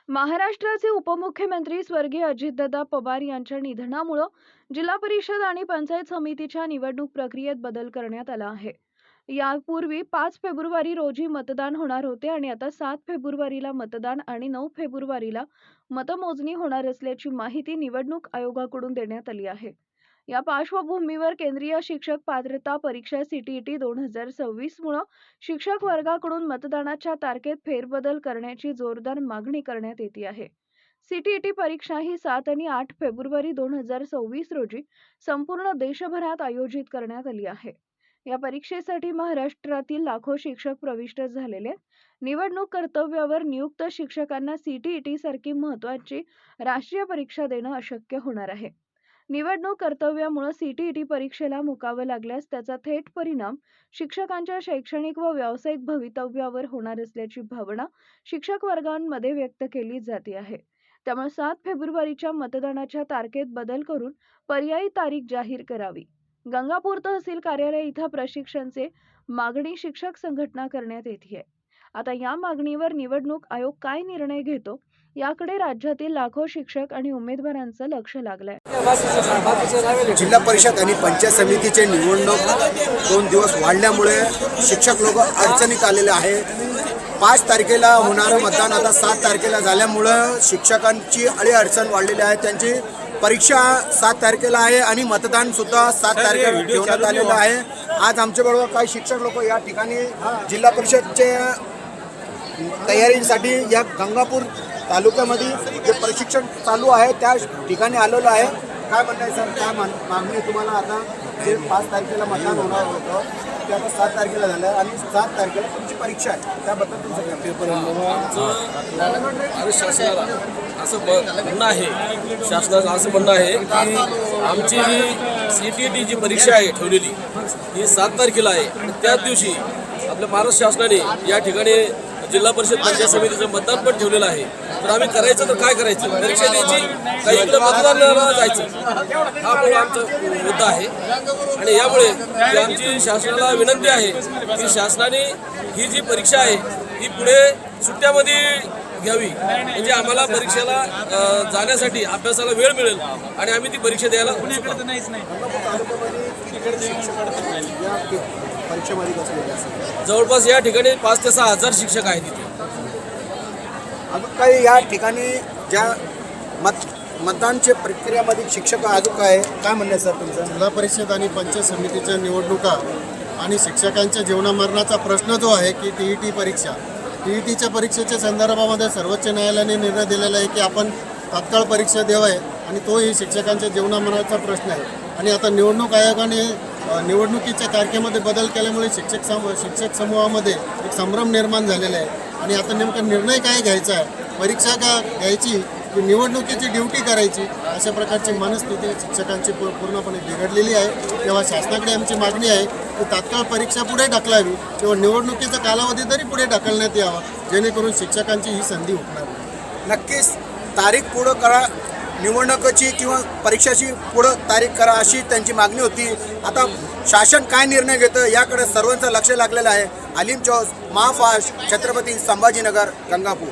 महाराष्ट्राचे उपमुख्यमंत्री स्वर्गीय अजितदादा पवार यांच्या निधनामुळे जिल्हा परिषद आणि पंचायत समितीच्या निवडणूक प्रक्रियेत बदल करण्यात आला आहे। यापूर्वी 5 फेब्रुवारी रोजी मतदान होणार होते आणि आता 7 फेब्रुवारीला मतदान आणि 9 फेब्रुवारीला मतमोजणी होणार असल्याची माहिती निवडणूक आयोगाकडून देण्यात आली आहे। या पार्श्वभूमीवर केंद्रीय शिक्षक पात्रता परीक्षा सीटीईटी 2026 मुळे शिक्षक वर्गाकडून मतदानाच्या तारखेत फेरबदल करण्याची जोरदार मागणी करण्यात येते आहे। सीटीईटी परीक्षा ही 7 आणि 8 फेब्रुवारी 2026 रोजी संपूर्ण देशभरात आयोजित करण्यात आली आहे। या परीक्षेसाठी महाराष्ट्रातील लाखो शिक्षक प्रविष्ट झालेले निवडणूक कर्तव्यावर नियुक्त शिक्षकांना सीटीईटी सारखी महत्त्वाची राष्ट्रीय परीक्षा देणं अशक्य होणार आहे। निवडणूक कर्तव्यामुळे सीटीईटी परीक्षेला मुकावं लागल्यास त्याचा थेट परिणाम शिक्षकांच्या शैक्षणिक व व्यावसायिक भवितव्यावर होणार असल्याची भावना शिक्षक वर्गांमध्ये व्यक्त केली जाते आहे। त्यामुळे 7 फेब्रुवारीच्या मतदानाच्या तारखेत बदल करून पर्यायी तारीख जाहीर करावी। गंगापूर तहसील कार्यालय इथं प्रशिक्षणाचे मागणी शिक्षक संघटना करण्यात येते आहे। आता या मागणीवर निवडणूक आयोग काय निर्णय घेतो याकडे राज्यातील लाखो शिक्षक आणि उमेदवारांचं लक्ष लागलंय। जिल्हा परिषद आणि पंचायत समितीचे निवडणूक 2 दिवस वाढल्यामुळे शिक्षक लोक अडचणीत आलेले आहे। 5 तारखेला होणारं मतदान आता 7 तारखेला झाल्यामुळे शिक्षकांची अडचण वाढलेली आहे। त्यांची परीक्षा 7 तारखेला आहे आणि मतदान सुद्धा 7 तारखेला ठेवण्यात आलेलं आहे। आज आमच्याबरोबर काही शिक्षक लोक या ठिकाणी जिल्हा परिषदचे तयारीसाठी या गंगापूर तालुक्यामध्ये जे प्रशिक्षण चालू आहे त्या ठिकाणी आलेलो आहे। काय म्हणणं आहे सर, काय मागणी तुम्हाला? आता जे 5 तारखेला मतदान होणार होतं ते आता 7 तारखेला झालं आणि 7 तारखेला तुमची परीक्षा आहे, त्याबद्दल तुमचं पेपर शासनाला असं म्हणणं आहे, शासनाचं असं म्हणणं आहे की आमची जी सीटीईटी जी परीक्षा आहे ठेवलेली ही 7 तारखेला आहे आणि त्याच दिवशी आपल्या महाराष्ट्र शासनाने या ठिकाणी जिल्हा परिषद पंचायत समितीचं मतदान पण ठेवलेलं आहे। तर आम्ही करायचं तर काय करायचं, परीक्षा द्यायची काही इकडे मतदानाला जायचं, हा पण आमचा मुद्दा आहे। आणि यामुळे आमची शासनाला विनंती आहे की शासनाने ही जी परीक्षा आहे ही पुढे सुट्ट्यामध्ये घ्यावी, म्हणजे आम्हाला परीक्षेला जाण्यासाठी अभ्यासाला वेळ मिळेल आणि आम्ही ती परीक्षा द्यायला उत्सुक आहोत। जवळपास या ठिकाणी 5 ते 6 हजार शिक्षक आहेत तिथे। अजून काही या ठिकाणी ज्या मतदानच्या प्रक्रियामध्ये शिक्षक अजून काय म्हणणं आहे सर तुमचं? जिल्हा परिषद आणि पंचायत समितीच्या निवडणुका आणि शिक्षकांच्या जीवनामरणाचा प्रश्न जो आहे की टीईटी परीक्षा, टीईटीच्या परीक्षेच्या संदर्भामध्ये सर्वोच्च न्यायालयाने निर्णय दिलेला आहे की आपण तात्काळ परीक्षा द्यावी आणि तोही शिक्षकांच्या जीवनामरणाचा प्रश्न आहे। आणि आता निवडणूक आयोगाने निवडणुकीच्या तारखेमध्ये बदल केल्यामुळे शिक्षक समूहामध्ये एक संभ्रम निर्माण झालेला आहे आणि आता नेमका निर्णय काय घ्यायचा आहे, परीक्षा का घ्यायची की निवडणुकीची ड्युटी करायची, अशा प्रकारची मनस्थिती शिक्षकांची पूर्णपणे बिघडलेली आहे। तेव्हा शासनाकडे आमची मागणी आहे की तात्काळ परीक्षा पुढे ढकलावी किंवा निवडणुकीचा कालावधी तरी पुढे ढकलण्यात यावा, जेणेकरून शिक्षकांची ही संधी हुकणार नाही। नक्कीच तारीख पुढं करा, निवडणुकीची किंवा परीक्षाची पुढं तारीख करा अशी त्यांची मागणी होती। आता शासन काय निर्णय घेतं याकडे सर्वांचं लक्ष लागलेलं आहे। अलीम चौस, महाफास्ट, छत्रपती संभाजीनगर, गंगापूर।